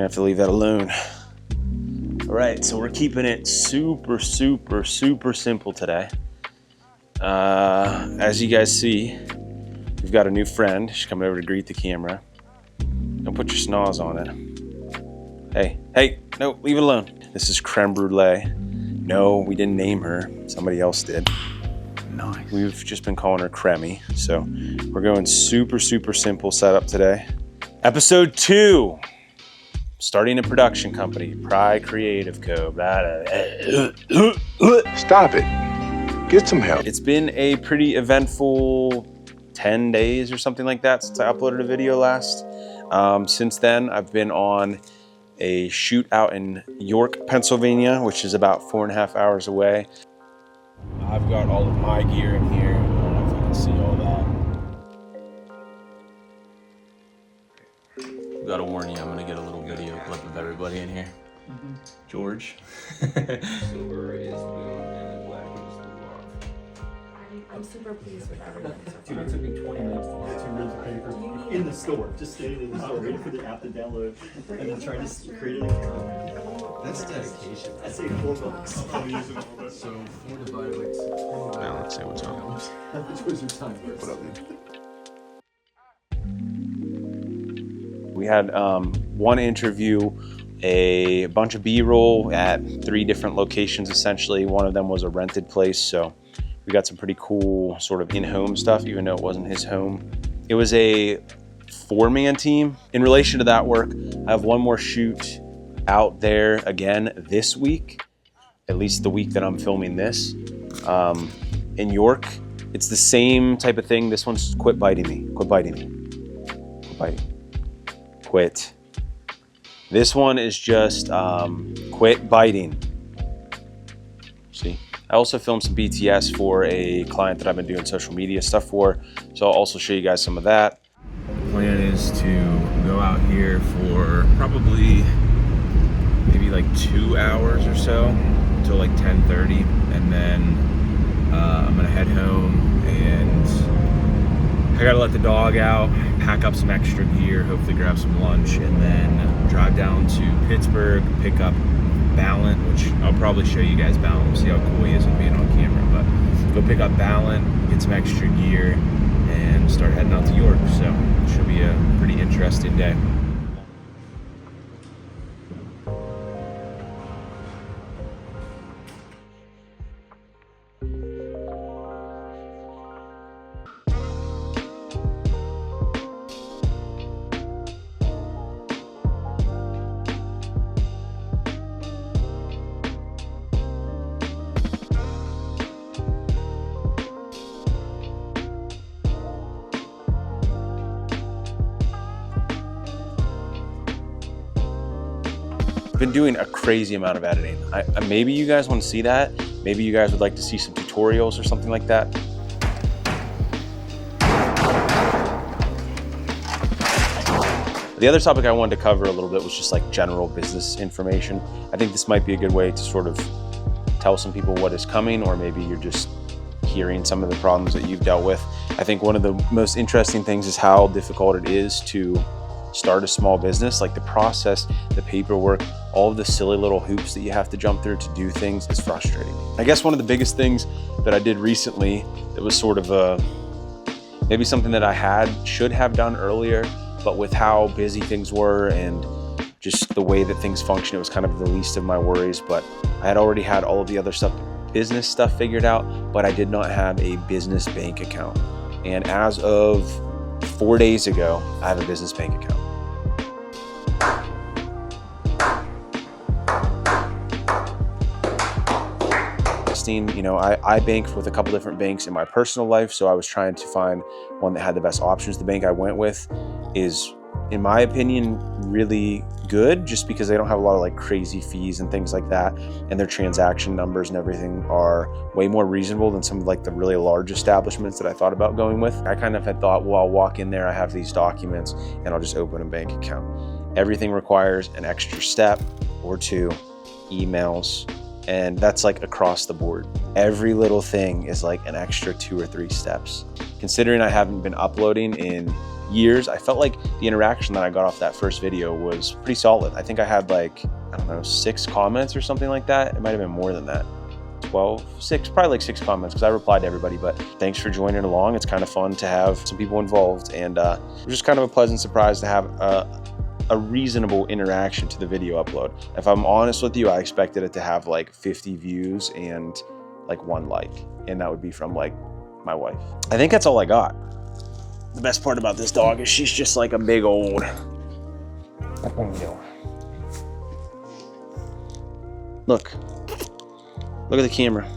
gonna have to leave that alone. All right, so we're keeping it super simple today. As you guys see, we've got a new friend. She's coming over to greet the camera. Don't put your snaz on it. Hey, no, leave it alone. This is Creme Brulee. No, we didn't name her. Somebody else did. Nice. We've just been calling her Cremmy. So we're going super simple setup today. Episode 2. Starting a production company, Pry Creative Co. Stop it. Get some help. It's been a pretty eventful 10 days or something like that since I uploaded a video last. Since then, I've been on a shoot out in York, Pennsylvania, which is about 4.5 hours away. I've got all of my gear in here. I don't know if you can see all that. Gotta warn you, I'm gonna get a little video clip of everybody in here. George. Silver is blue and black is the bar. I'm super pleased with everything so Dude, far. it took me 20 minutes to get 2 rolls of paper in the store. Just standing in the store waiting for the app to download and then trying to create an account. That's dedication. I saved $4. So 4 divided by 2. Now let's see what's up. How much was your time worth? What up, dude? We had one interview, a bunch of B-roll at 3 different locations essentially. One of them was a rented place, so we got some pretty cool sort of in-home stuff, even though it wasn't his home. It was a 4-man team. In relation to that work, I have one more shoot out there again this week, at least the week that I'm filming this, in York. It's the same type of thing. This one's quit biting me, quit biting me, quit biting. Quit. This one is just quit biting. See? I also filmed some BTS for a client that I've been doing social media stuff for, so I'll also show you guys some of that. The plan is to go out here for probably maybe like 2 hours or so until like 10:30, and then I'm gonna head home and I gotta let the dog out, pack up some extra gear, hopefully grab some lunch, and then drive down to Pittsburgh, pick up Ballant, which I'll probably show you guys Ballant. We'll see how cool he is with being on camera, but go pick up Ballant, get some extra gear, and start heading out to York. So it should be a pretty interesting day. Been doing a crazy amount of editing. Maybe you guys want to see that. Maybe you guys would like to see some tutorials or something like that. The other topic I wanted to cover a little bit was just like general business information. I think this might be a good way to sort of tell some people what is coming, or maybe you're just hearing some of the problems that you've dealt with. I think one of the most interesting things is how difficult it is to start a small business. Like the process, the paperwork, all of the silly little hoops that you have to jump through to do things is frustrating. I guess one of the biggest things that I did recently that was sort of maybe something that I should have done earlier, but with how busy things were and just the way that things function, it was kind of the least of my worries. But I had already had all of the other stuff, business stuff figured out, but I did not have a business bank account. And as of 4 days ago, I have a business bank account. You know, I bank with a couple different banks in my personal life, so I was trying to find one that had the best options. The bank I went with is, in my opinion, really good, just because they don't have a lot of like crazy fees and things like that, and their transaction numbers and everything are way more reasonable than some of like the really large establishments that I thought about going with. I kind of had thought, well, I'll walk in there, I have these documents, and I'll just open a bank account. Everything requires an extra step or 2, emails, and that's like across the board. Every little thing is like an extra 2 or 3 steps. Considering I haven't been uploading in years, I felt like the interaction that I got off that first video was pretty solid. I think I had like, I don't know, 6 comments or something like that. It might have been more than that. 12, 6, probably like 6 comments, because I replied to everybody. But thanks for joining along. It's kind of fun to have some people involved, and it was just kind of a pleasant surprise to have a reasonable interaction to the video upload. If I'm honest with you, I expected it to have like 50 views and like 1 like, and that would be from like my wife. I think that's all I got. The best part about this dog is she's just like a big old... Look. Look at the camera.